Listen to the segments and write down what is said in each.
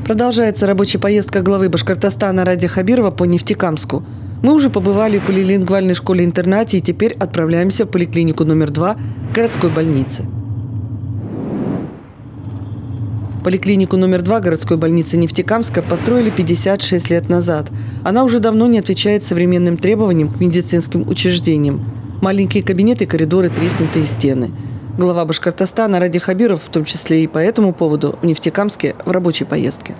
Продолжается рабочая поездка главы Башкортостана Ради Хабирова по Нефтекамску. Мы уже побывали в полилингвальной школе-интернате и теперь отправляемся в поликлинику номер 2 городской больницы. Поликлинику номер 2 городской больницы Нефтекамска построили 56 лет назад. Она уже давно не отвечает современным требованиям к медицинским учреждениям. Маленькие кабинеты, коридоры, треснутые стены. Глава Башкортостана Ради Хабиров, в том числе и по этому поводу, в Нефтекамске в рабочей поездке.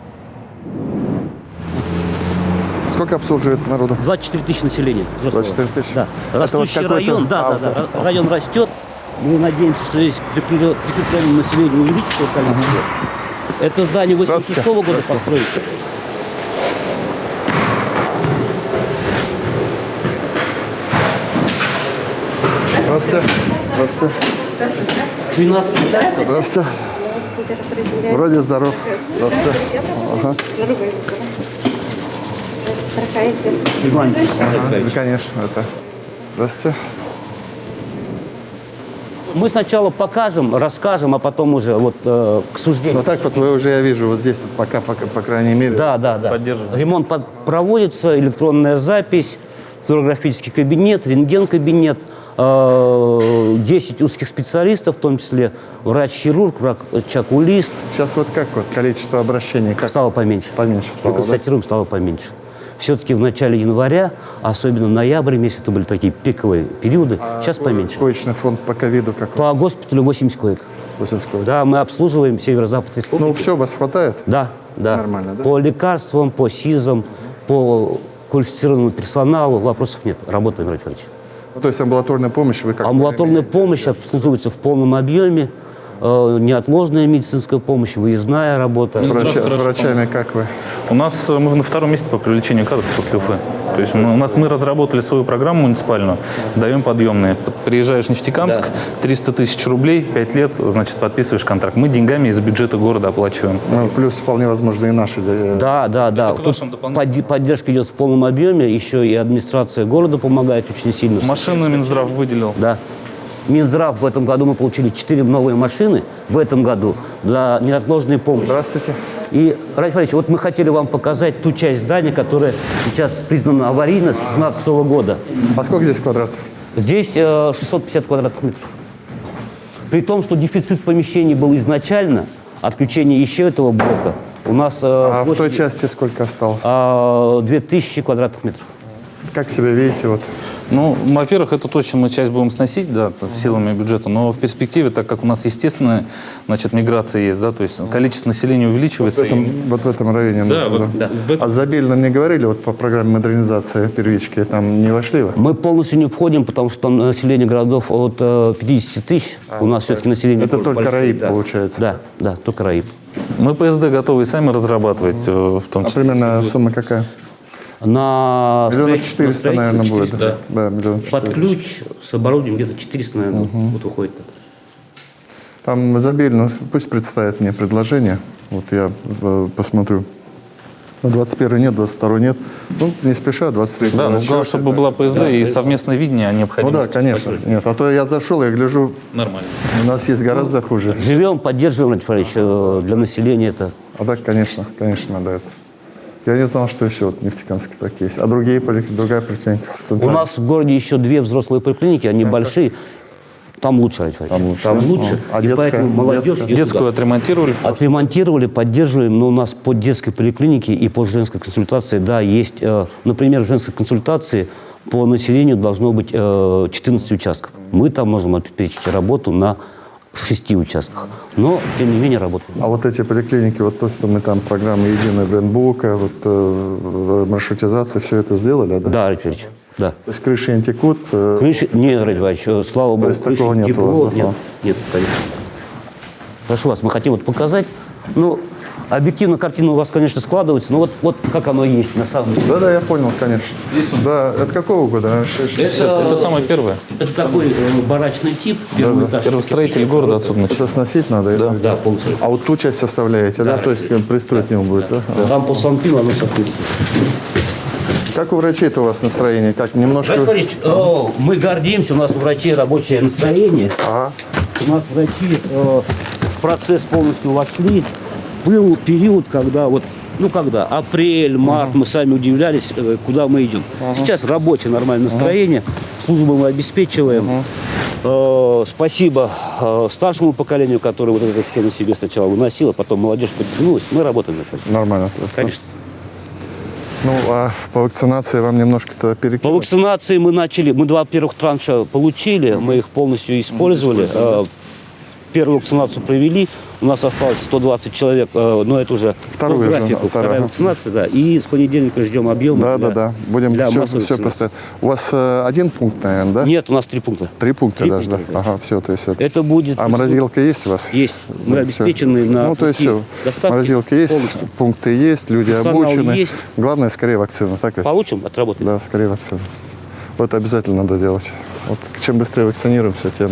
Сколько обслуживает народу? 24 тысячи населения. 24 тысячи? Да. Растущий вот район, да. Район растет. Мы надеемся, что здесь прикрепленное население увеличится количество. Это здание 86 года построено. Здравствуйте. Здравствуйте. 12 Здравствуйте. Вроде здоров. Здравствуйте. Ага. Да, конечно, это. Здравствуйте. Мы сначала покажем, расскажем, а потом уже вот к суждению. Ну так вот вы уже, я вижу, вот здесь вот пока, по крайней мере. Да. Ремонт проводится, электронная запись, флюорографический кабинет, рентген-кабинет, 10 узких специалистов, в том числе врач-хирург, врач-окулист. Сейчас вот как вот количество обращений? Как? Стало поменьше. Поменьше стало, Мы констатируем, стало поменьше. Все-таки в начале января, особенно ноябрь месяц, это были такие пиковые периоды, сейчас поменьше. Коечный фонд по ковиду какой? По госпиталю 80 коек. 80 коек. Да, мы обслуживаем северо-запад республики. Ну, все, вас хватает? Да. Нормально, да? По лекарствам, по СИЗам, по квалифицированному персоналу вопросов нет. Работаем, Владимир Владимирович. Ну, то есть амбулаторная помощь вы как? Амбулаторная помощь обслуживается в полном объеме. Неотложная медицинская помощь, выездная работа. С врачами как вы? У нас мы на втором месте по привлечению кадров после УФ. То есть мы разработали свою программу муниципальную, даем подъемные. Приезжаешь в Нефтекамск, 300 тысяч рублей, 5 лет, значит, подписываешь контракт. Мы деньгами из бюджета города оплачиваем. Ну, плюс вполне возможно и наши. Да. Тут поддержка идет в полном объеме, еще и администрация города помогает очень сильно. Машины Минздрав выделил. Да. Минздрав в этом году мы получили 4 новые машины в этом году для неотложной помощи. Здравствуйте. И, Ради Владимирович, вот мы хотели вам показать ту часть здания, которая сейчас признана аварийной с 2016 года. А сколько здесь квадратов? Здесь 650 квадратных метров. При том, что дефицит помещений был изначально, отключение еще этого блока, у нас... в той части сколько осталось? 2000 квадратных метров. Как себя видите? Вот? Ну, во-первых, эту точно мы часть будем сносить, да, силами бюджета, но в перспективе, так как у нас естественная, значит, миграция есть, да, то есть количество населения увеличивается. Вот в этом районе. Да, нужно, да. А Забельно мне говорили, вот по программе модернизации первички, там не вошли вы? Мы полностью не входим, потому что там население городов от 50 тысяч. У нас все-таки население... Это только большое, РАИП, получается? Да, только РАИП. Мы ПСД готовы и сами разрабатывать, в том числе. А примерно сумма какая? На Миллионов 400, наверное, будет. 400, да. Да, миллионов 400. Под ключ с оборудованием где-то 400, наверное, вот выходит. Там Забельно, пусть представит мне предложение. Вот я посмотрю. На 21 нет, 22 нет. Ну, не спеша, 23 Да, ну, главное, чтобы была ПСД и совместное видение о Ну необходимости. да, конечно. Нет, а то я зашел, я гляжу, Нормально. у нас есть гораздо хуже. Живем, поддерживаем, Ради Владимирович, для населения это. А так, конечно, надо это. Я не знал, что еще вот в Нефтекамске так есть. А другая поликлиника? У нас в городе еще 2 взрослые поликлиники, они большие. Там лучше, Ради Владимирович. Там лучше. А И детская? поэтому молодежь... идет Детскую туда. отремонтировали. Отремонтировали, поддерживаем, но у нас по детской поликлинике и по женской консультации, да, есть, например, в женской консультации по населению должно быть 14 участков. Мы там можем обеспечить работу на 6 участках, но, тем не менее, работаем. А вот эти поликлиники, вот то, что мы там, программы «Единая брендбука», вот маршрутизация, все это сделали, да? Да, Ради Владимирович, да. То есть крыши не текут? Крыши, нет, Ради Владимирович, слава богу, есть крыши такого нет у тепло, вас, да? нет, конечно. Прошу вас, мы хотим вот показать, ну, объективно картина у вас, конечно, складывается, но вот как оно есть на самом деле. Да, я понял, конечно. Да, это какого года? Это самое первое. Это такой барачный тип, первый этаж. Первостроитель города отсюда начал. Это сносить надо? Да. Да, полностью. А вот ту часть составляете, да? То есть пристроить к нему будет, да? Там по санпилу оно соответствует. Как у врачей-то у вас настроение? Как, немножко... Ради Владимирович, мы гордимся, у нас у врачей рабочее настроение. Ага. У нас врачи в процесс полностью вошли. был период, когда вот, ну когда, апрель, март, мы сами удивлялись, куда мы идем. Сейчас рабочее нормальное настроение, службу мы обеспечиваем. Спасибо старшему поколению, которое вот это все на себе сначала выносило, потом молодежь подтянулась, мы работаем над этим. Нормально. Конечно. Ну, а по вакцинации вам немножко-то перекинули? По вакцинации мы начали, мы два первых транша получили, мы их полностью использовали. Первую вакцинацию провели, у нас осталось 120 человек, но это уже Вторую по же, графику, вторая. вторая вакцинация, да. И с понедельника ждем объема. Да. Будем для все массовой вакцинации. поставить. У вас один пункт, наверное, да? Нет, у нас 3 пункта. 3 пункта 3 даже, да? пункта, да. Ага, все, то есть это... Это будет... А морозилка есть у вас? Есть. Мы Всё. обеспечены на Ну, то есть пути все. доставки Морозилка есть, полностью. пункты есть, люди Персонал обучены. есть. Главное, скорее вакцина, так ведь? Получим, отработаем. Да, скорее вакцина. Вот обязательно надо делать. Вот чем быстрее вакцинируемся, тем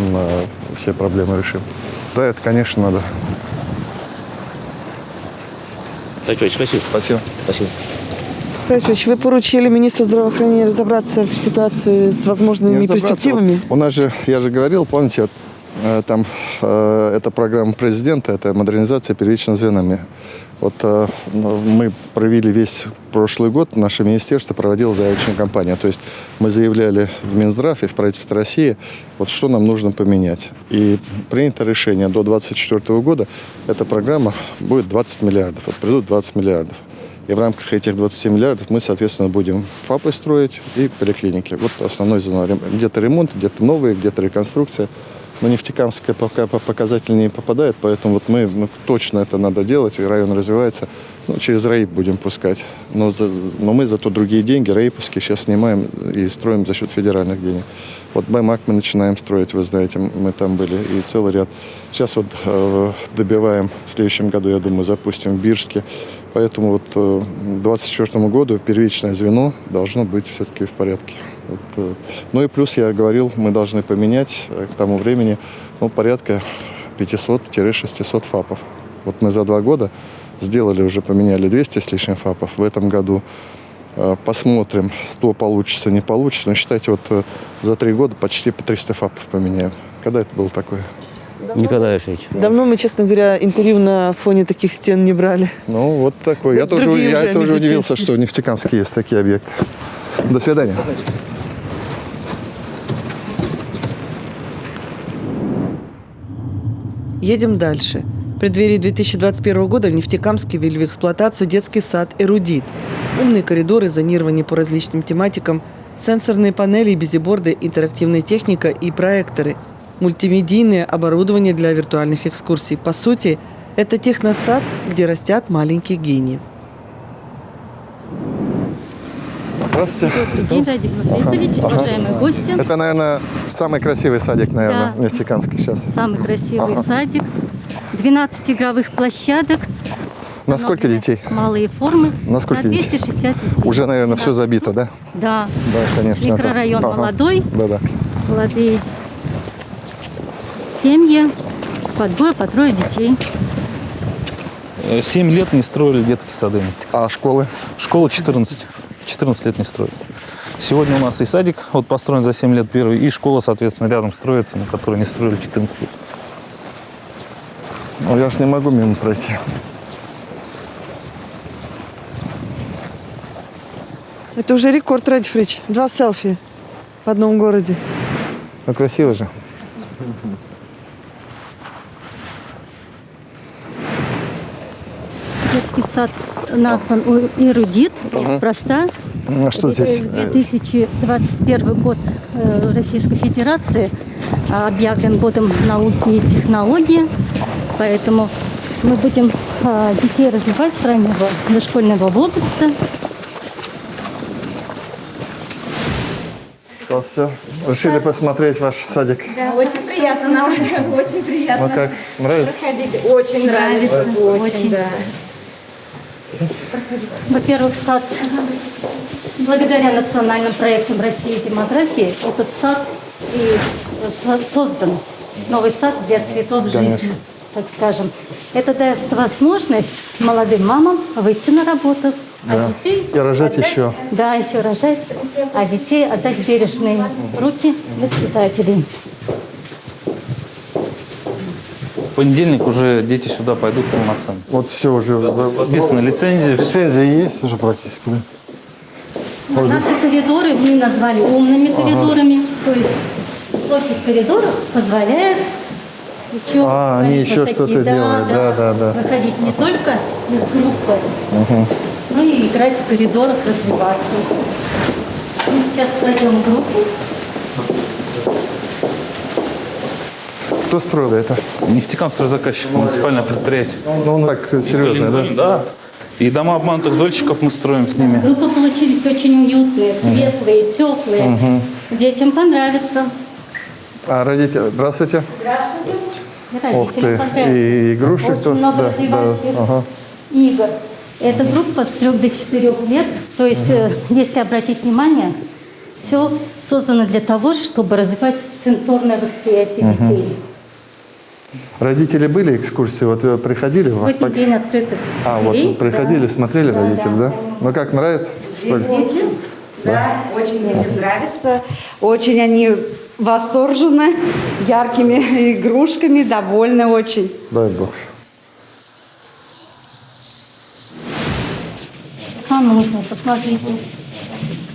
все проблемы решим. Да, это, конечно, надо. Петрович, спасибо. Спасибо. Спасибо. Петрович, вы поручили министру здравоохранения разобраться в ситуации с возможными Не разобраться. перспективами? Вот у нас же, я же говорил, помните, вот, там это программа президента, это модернизация первичного звена. Вот мы провели весь прошлый год, наше министерство проводило заявочную кампанию. То есть мы заявляли в Минздрав и в правительство России, вот что нам нужно поменять. И принято решение до 2024 года, эта программа будет 20 миллиардов. Вот придут 20 миллиардов. И в рамках этих 20 миллиардов мы, соответственно, будем ФАПы строить и поликлиники. Вот основной зона. Где-то ремонт, где-то новые, где-то реконструкция. Но Нефтекамская пока по показателю не попадает, поэтому вот мы точно это надо делать, и район развивается. Ну, через РАИП будем пускать. Но мы зато другие деньги, РАИПовские, сейчас снимаем и строим за счет федеральных денег. Вот БМАК мы начинаем строить, вы знаете, мы там были, и целый ряд. Сейчас вот добиваем, в следующем году, я думаю, запустим в Бирске. Поэтому вот к 2024 году первичное звено должно быть все-таки в порядке. Вот. Ну и плюс, я говорил, мы должны поменять к тому времени порядка 500-600 ФАПов. Вот мы за 2 года сделали, уже поменяли 200 с лишним ФАПов. В этом году посмотрим, 100 получится, не получится. Но считайте, вот за 3 года почти по 300 ФАПов поменяем. Когда это было такое? Николай Алексеевич. Давно мы, честно говоря, интервью на фоне таких стен не брали. Ну, вот такой. Я тоже медицинские. удивился, что в Нефтекамске есть такие объекты. До свидания. Едем дальше. В преддверии 2021 года в Нефтекамске ввели в эксплуатацию детский сад «Эрудит». Умные коридоры, зонирование по различным тематикам, сенсорные панели, бизиборды, интерактивная техника и проекторы, мультимедийное оборудование для виртуальных экскурсий. По сути, это техносад, где растят маленькие гении. Здравствуйте. Добрый день, Радик Матвеевич, уважаемые гости. Это, наверное, самый красивый садик, наверное, Да. Нефтекамский сейчас. Самый красивый садик. 12 игровых площадок. На сколько детей? Малые формы. На сколько на детей? 260 детей. Уже, наверное, Да. все забито, да? Да. Да, конечно. Микрорайон молодой. Да. Молодые семьи. По 2, по 3 детей. 7 лет не строили детские сады. А школы? Школа 14. 14 лет не строили. Сегодня у нас и садик вот построен за 7 лет первый, и школа, соответственно, рядом строится, на которой не строили 14 лет. Ну, я ж не могу мимо пройти. Это уже рекорд, Радик Фрич. 2 селфи в одном городе. Ну, красиво же. Детский сад назван «Эрудит», неспроста. А что здесь? 2021 год Российской Федерации объявлен годом науки и технологий, поэтому мы будем детей развивать с раннего дошкольного возраста. Все. Решили посмотреть ваш садик. Да, очень приятно нам, очень приятно. Ну как, нравится? Проходите, очень нравится, очень, да. Во-первых, сад, благодаря национальным проектам России и демографии, этот сад и создан. Новый сад для цветов жизни, так скажем. Это даст возможность молодым мамам выйти на работу, а детей И рожать отдать- еще. Да, еще рожать, а детей отдать в бережные руки воспитателей. понедельник уже дети сюда пойдут полноценно. Вот все уже. Подписана лицензия. всё. Лицензия есть уже практически, да? Наши коридоры мы назвали умными коридорами. То есть площадь коридоров позволяет еще, они еще вот что-то такие, делают. Да. выходить не только из группы, но и играть в коридорах, развиваться. Мы сейчас пройдем группу. Кто строил это? Нефтекамстройзаказчик, муниципальное предприятие. Ну, он так серьезно, да? Да. И дома обманутых дольщиков мы строим с ними. Группы получились очень уютные, светлые, теплые. Детям понравится. А родители, здравствуйте. Здравствуйте. Ух ты. Родителям понравится. И игрушек Очень тут. много Да. развивающих Ага. игр. Эта группа с 3 до 4 лет. То есть, если обратить внимание, все создано для того, чтобы развивать сенсорное восприятие детей. Родители были экскурсии? Вот вы приходили? Сегодня день открытых дверей. вот приходили, Да. смотрели родители, да? Ну как, нравится? Да, очень мне нравится. Очень они восторжены, яркими игрушками, довольны очень. Дай Бог. Санузел, посмотрите.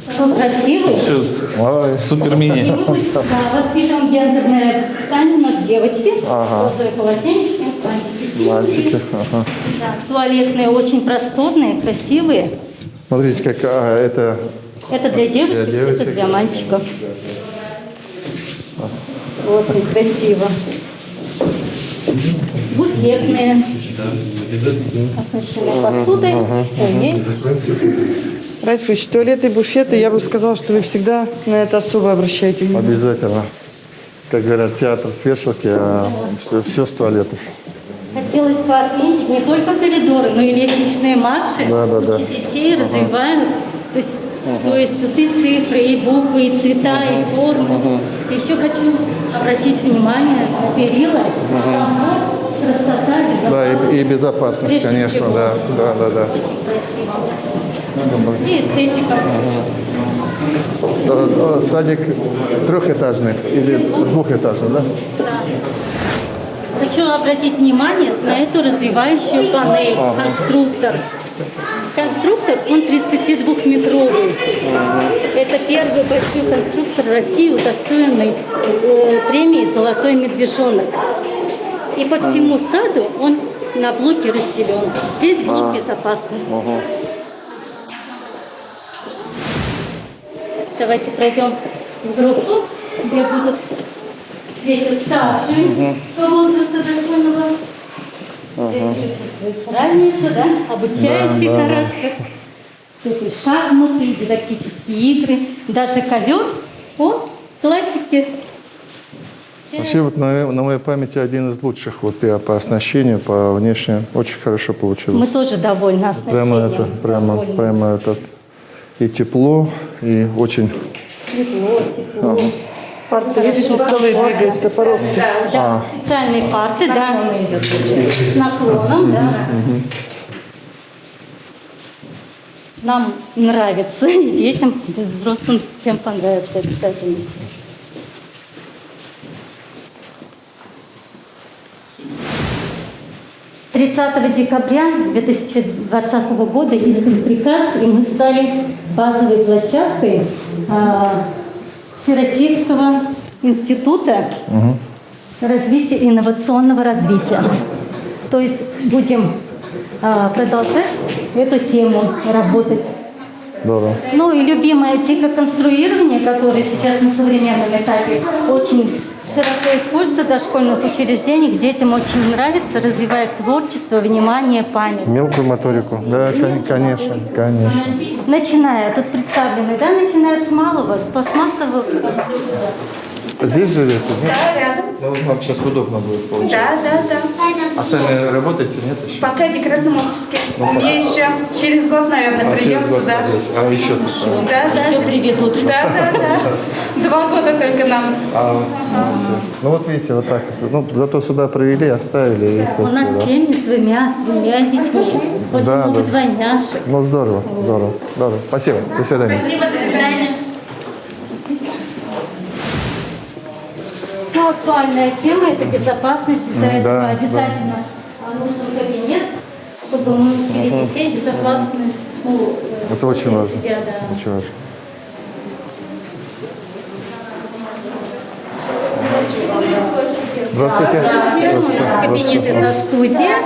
Какой красивый. Ой. Супер мини. И мы воспитываем гендерное воспитание. У нас девочки, розовые полотенчики, мальчики. Мальчики. Ага. Да, туалетные очень просторные, красивые. Смотрите, как это... Это для девочек, Для девочек. это для мальчиков. Очень красиво. Буфетные. Оснащены посудой. Все есть. Райфович, туалеты и буфеты, я бы сказала, что вы всегда на это особо обращаете внимание. Обязательно. Как говорят, театр с вешалки, а все с туалетов. Хотелось бы отметить не только коридоры, но и лестничные марши. Да. Учат детей, развивают. То есть вот и цифры, и буквы, и цвета, и формы. И еще хочу обратить внимание на перила. Комфорт, красота, безопасность. Да, и безопасность, Прежде конечно, всего. да. Очень красиво. И эстетика. Садик трехэтажный или двухэтажный, да? Хочу обратить внимание на эту развивающую панель, конструктор. Конструктор, он 32-метровый. Это первый большой конструктор России, удостоенный премии «Золотой медвежонок». И по всему саду он на блоке разделен. Здесь блок безопасности. Давайте пройдем в группу, где будут дети старшие по возрасту дошкольного. Здесь уже чувствуется разница, да? Обучающий характер. Тут и шахматы, и дидактические игры, даже ковер по классике. Вообще, вот на моей памяти один из лучших вот и по оснащению, по внешнему. Очень хорошо получилось. Мы тоже довольны оснащением. Прямо это. И тепло, и очень... Тепло. Парты, видите, столы двигаются по-русски. Да, специальные парты, да, с наклоном, да. Нам нравится, и детям, и взрослым всем понравится обязательно. – 30 декабря 2020 года издан приказ, и мы стали базовой площадкой Всероссийского института развития, инновационного развития. То есть будем продолжать эту тему работать. Здорово. Ну и любимое тихоконструирование, которое сейчас на современном этапе очень широко используется в дошкольных учреждениях. Детям очень нравится, развивает творчество, внимание, память. Мелкую моторику. Да, конечно. Начиная, тут представлены, да, начиная с малого, с пластмассового конструктора. Здесь живете? Нет? Да, рядом. Ну, вам сейчас удобно будет получить. Да. А сами работаете, нет еще? Пока в декретном отпуске. Мне еще через год, наверное, придем через год сюда. подожди. А еще тут? Да. Еще приведут. Да. 2 года только нам. Молодцы. Ну вот видите, вот так. Ну, зато сюда провели, оставили. И все, У нас да. семьи с 2-3 детьми. Очень Да, много да. двойняшек. Ну здорово. Спасибо. До свидания. Спасибо, до свидания. самая актуальная тема – это безопасность. Из-за этого обязательно нужен кабинет, чтобы мы учили детей безопасно. Это очень важно. Себя, да. Очень важно. Здравствуйте. Кабинет – это студия.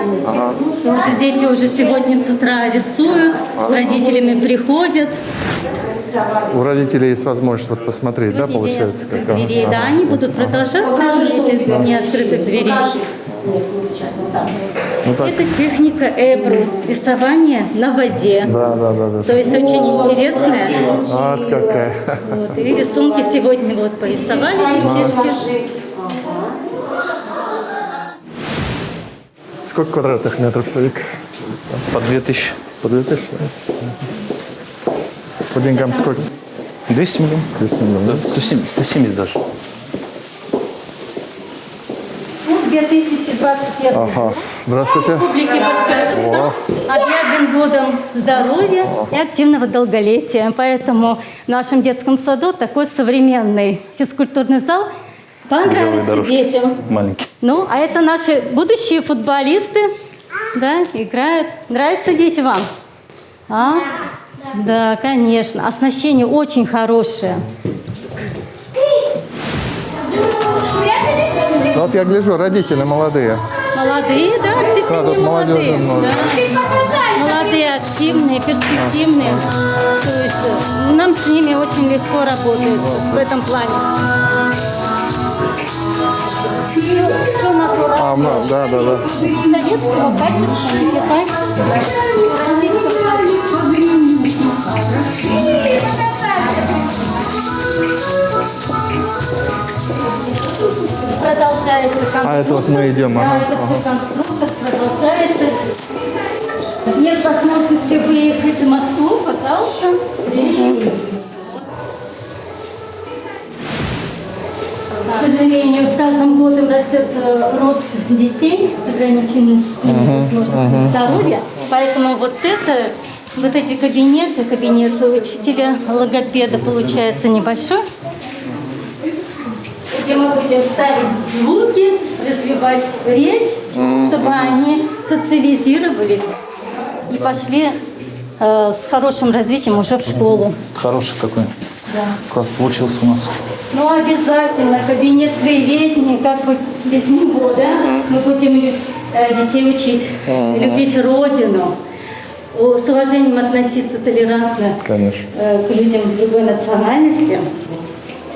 Тоже дети уже сегодня с утра рисуют, с родителями приходят. У родителей есть возможность вот посмотреть, да, получается? Как оно? Двери, да, они будут продолжаться, эти неоткрытых дверей. Ну, так. Это техника эбру, рисование на воде. Да. То есть очень интересная. Вот какая. Вот, и рисунки сегодня вот порисовали детишки. Сколько квадратных метров садик? По 2000. По 2000? По деньгам сколько? 200 миллионов. 200 миллионов. Да, 170 даже. 2021 Ага. Здравствуйте. Республики Башкортостан объявлен годом здоровья и активного долголетия. Поэтому в нашем детском саду такой современный физкультурный зал Беговые понравится дорожки. детям. Маленький. Ну, а это наши будущие футболисты, да, играют. Нравится дети вам? А? Да, конечно. Оснащение очень хорошее. Ну, вот я гляжу, родители молодые. Молодые, да, все Да, тут семьи молодежи молодые. много. Да. Молодые, активные, перспективные. То есть нам с ними очень легко работать в этом плане. Все натурально. Да. Советского качества, не продолжается конструктор. А это вот мы идем, Да, ага, это все конструктор продолжается. Нет возможности выехать в Москву, пожалуйста, приезжайте. К сожалению, с каждым годом растет рост детей с ограниченным возможностями здоровья. Поэтому вот эти кабинеты, кабинет учителя, логопеда получается небольшой, где мы будем ставить звуки, развивать речь, чтобы они социализировались и пошли с хорошим развитием уже в школу. Хороший такой Да. класс получился у нас. Ну, обязательно кабинет краеведения, как бы без него, да, мы будем детей учить любить Родину, с уважением относиться толерантно Конечно. к людям другой национальности.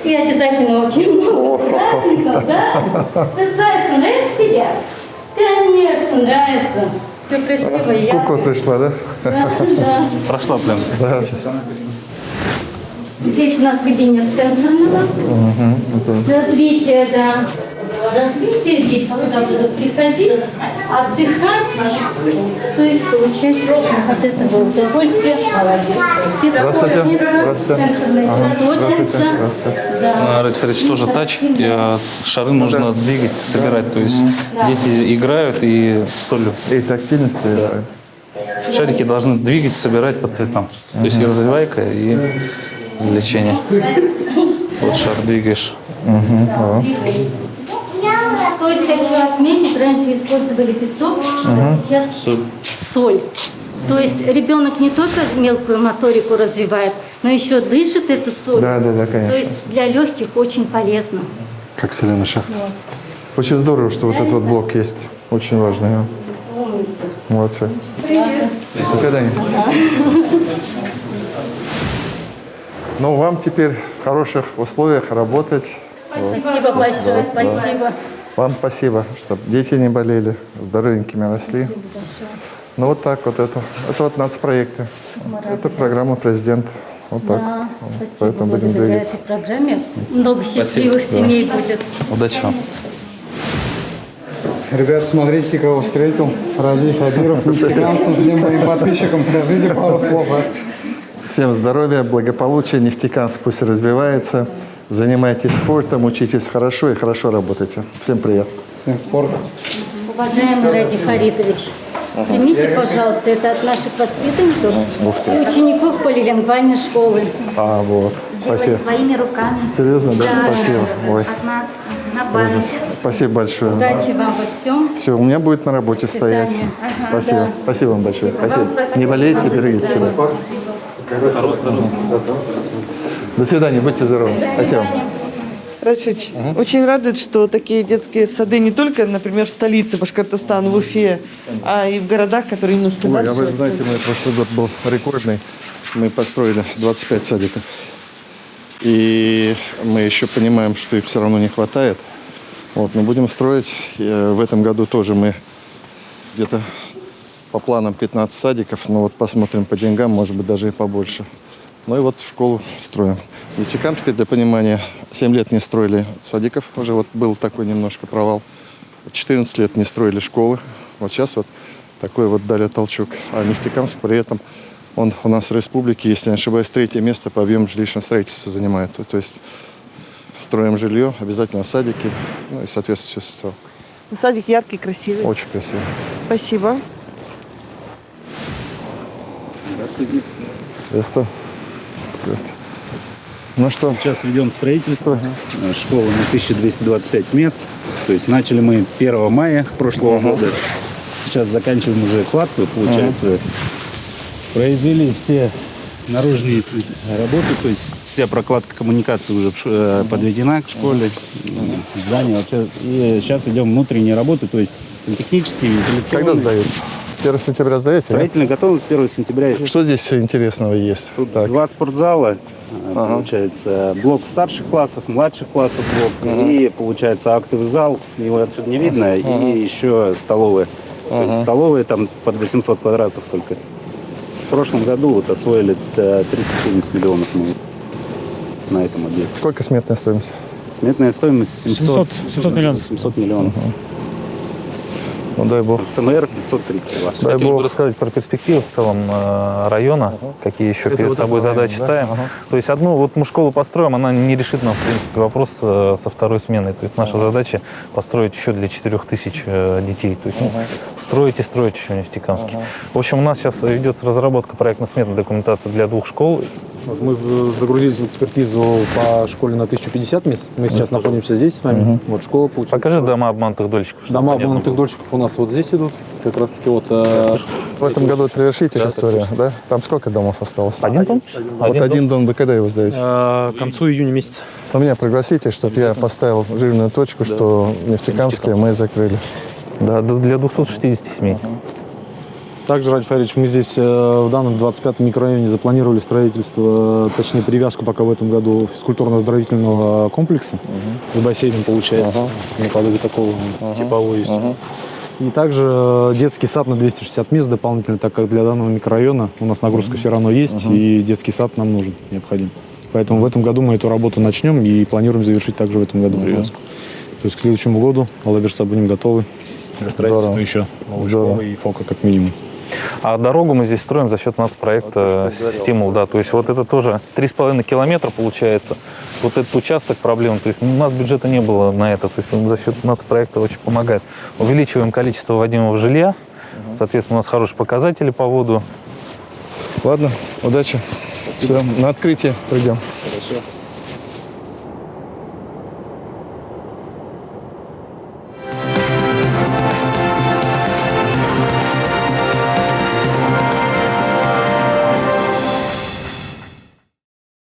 И обязательно очень много праздников, да? Красавица, нравится тебе? Конечно, нравится. Все красиво, ярко. Кукла пришла, да? Да. Прошла прям. Да. Здесь у нас кабинет сенсорного развития, да. Развитие, дети сюда будут приходить, отдыхать, то есть получать от этого удовольствие. Песочница, сенсорная песочница. Да. Ради Федорович, тоже тач. Шары нужно двигать, собирать. То есть дети играют и солью. И тактильность. Шарики должны двигать, собирать по цветам. То есть и развивайка, и извлечение. Вот шар двигаешь. То есть хочу отметить, раньше использовали песок, а сейчас соль. То есть ребенок не только мелкую моторику развивает, но еще дышит эту соль. Да, конечно. То есть для легких очень полезно. Как соляный шаг. Очень здорово, что вот этот вот блок есть. Очень важный. а. Умница. Молодцы. До свидания. Ну, вам теперь в хороших условиях работать. Спасибо большое, спасибо. Вам спасибо, чтобы дети не болели, здоровенькими росли. Ну, вот так вот это. Это вот нацпроекты. Это программа президента. Вот так. Да, спасибо. Поэтому будем Благодаря двигаться. этой программе много счастливых семей будет. Удачи вам. Ребят, смотрите, кого встретил. Ради Хабиров, нефтекамцам, всем моим подписчикам скажите пару слов. Всем здоровья, благополучия, нефтекамск пусть развивается. Занимайтесь спортом, учитесь хорошо и хорошо работайте. Всем привет. Всем спорта. Уважаемый Ради Харитович, примите, пожалуйста, это от наших воспитанников и учеников полилингвальной школы. Вот. Спасибо. Своими руками. Серьезно, да? Да. Спасибо. Ой. От нас. на память. Спасибо большое. Удачи вам во всем. Все, у меня будет на работе До стоять. свидания. Ага, Спасибо. да. Спасибо вам большое. Спасибо. Вам спасибо. Не болейте, берегите себя. До свидания, будьте здоровы. Спасибо. Рафич, очень радует, что такие детские сады не только, например, в столице Башкортостана, в Уфе, а и в городах, которые немножко Ой, дальше. а вы знаете, мой прошлый год был рекордный. Мы построили 25 садиков. И мы еще понимаем, что их все равно не хватает. Вот, мы будем строить. И в этом году тоже мы где-то по планам 15 садиков. Но вот посмотрим по деньгам, может быть, даже и побольше. Ну и вот школу строим. В Нефтекамске, для понимания, 7 лет не строили садиков. Уже вот был такой немножко провал. 14 лет не строили школы. Вот сейчас вот такой вот дали толчок. А Нефтекамск при этом, он у нас в республике, если не ошибаюсь, 3-е место по объему жилищного строительства занимает. То есть строим жилье, обязательно садики, ну и соответствующая социалка. Садик яркий, красивый. Очень красиво. Спасибо. Здравствуйте. Здравствуйте. Ну что? Сейчас ведем строительство школы на 1225 мест. То есть начали мы 1 мая прошлого года. Сейчас заканчиваем уже кладку, получается. Произвели все наружные работы, то есть вся прокладка коммуникации уже подведена к школе, здание. И сейчас идем внутренние работы, то есть сантехнические, вентиляционные. Когда сдаете? 1 сентября сдаете? Строительная готовность 1 сентября. Что здесь интересного есть? Тут 2 спортзала, получается, блок старших классов, младших классов блок, и, получается, актовый зал, его отсюда не видно, и еще столовая. То есть столовая там под 800 квадратов только. В прошлом году вот освоили 370 миллионов мы на этом объекте. Сколько сметная стоимость? Сметная стоимость 700 миллионов. 700 миллионов. Ну дай бог. СМР 532. Дай Хотел бы бог. рассказать про перспективы в целом района, какие еще перед собой задачи ставим. То есть одну, вот мы школу построим, она не решит нам, в принципе, вопрос со второй сменой. То есть наша задача построить еще для 4000 детей. То есть строить и строить еще в Нефтекамске. В общем, у нас сейчас ведется разработка проектно-сметной документации для 2 школ. Вот мы загрузились в экспертизу по школе на 1050 мест. Мы сейчас находимся здесь с вами. Вот школа получилась. Покажи дома обманутых дольщиков. чтобы Дома понятно обманутых было. дольщиков у нас вот здесь идут. Как раз таки вот. В этом году это завершите историю, да? Там сколько домов осталось? Один дом? Вот один дом, до когда его сдаете? К концу июня месяца. Но меня пригласите, чтобы я поставил жирную точку, что Нефтекамске мы закрыли. Да, для 260 семей. Также, Ради Фаридович, мы здесь в данном 25-м микрорайоне запланировали строительство, точнее привязку пока в этом году физкультурно-оздоровительного комплекса с бассейном, получается, наподобие такого типовой есть. И также детский сад на 260 мест дополнительно, так как для данного микрорайона у нас нагрузка все равно есть, и детский сад нам нужен, необходим. Поэтому в этом году мы эту работу начнем и планируем завершить также в этом году привязку. То есть к следующему году, Аллах верса, будем готовы для строительства еще новой школы и ФОКа как минимум. А дорогу мы здесь строим за счет нацпроекта «Стимул». Да, то есть вот это тоже 3,5 километра получается. Вот этот участок проблем. То есть у нас бюджета не было на это. То есть он за счет нацпроекта очень помогает. Увеличиваем количество вводимого жилья. Соответственно, у нас хорошие показатели по воду. Ладно, удачи. Все, на открытие придем. Хорошо.